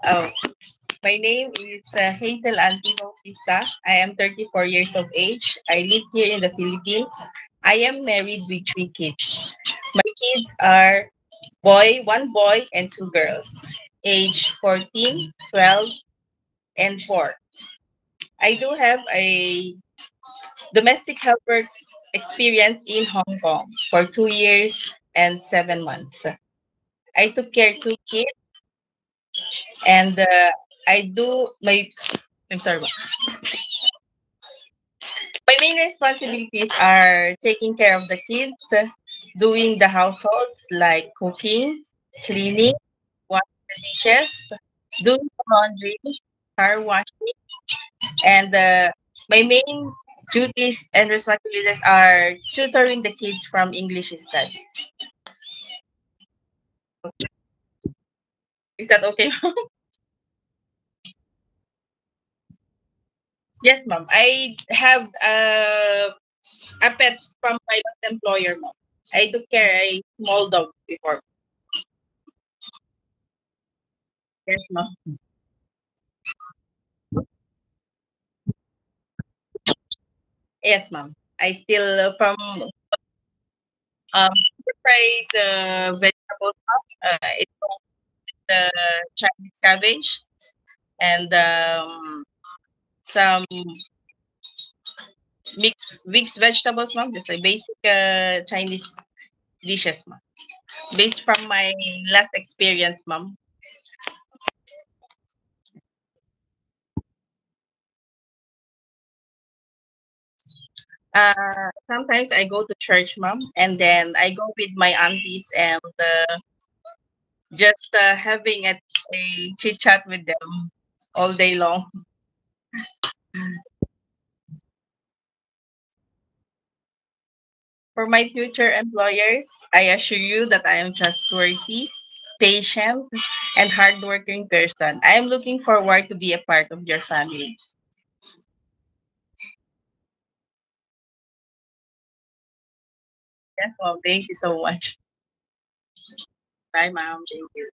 Oh, my name is Hazel Anti Bautista. I am 34 years of age. I live here in the Philippines. I am married with three kids. My kids are one boy and two girls, age 14, 12, and 4. I do have a domestic helper experience in Hong Kong for 2 years and 7 months. I took care two kids and I do my I'm sorry. My main responsibilities are taking care of the kids, doing the households like cooking, cleaning, washing the dishes, doing the laundry, car washing, and my main duties and responsibilities are tutoring the kids from English studies. Is that okay? Yes, ma'am. I have a pet from my last employer, ma'am. I took care a small dog before. Yes, ma'am. Yes, ma'am. I still fried vegetables, ma'am. It's the Chinese cabbage and some mixed vegetables, ma'am. Just like basic Chinese dishes, ma'am. Based from my last experience, ma'am. Sometimes I go to church, ma'am, and then I go with my aunties and just having a chit chat with them all day long. For my future employers, I assure you that I am trustworthy, patient, and hardworking person. I am looking forward to be a part of your family. Yes, ma'am. Thank you so much. Bye, ma'am. Thank you.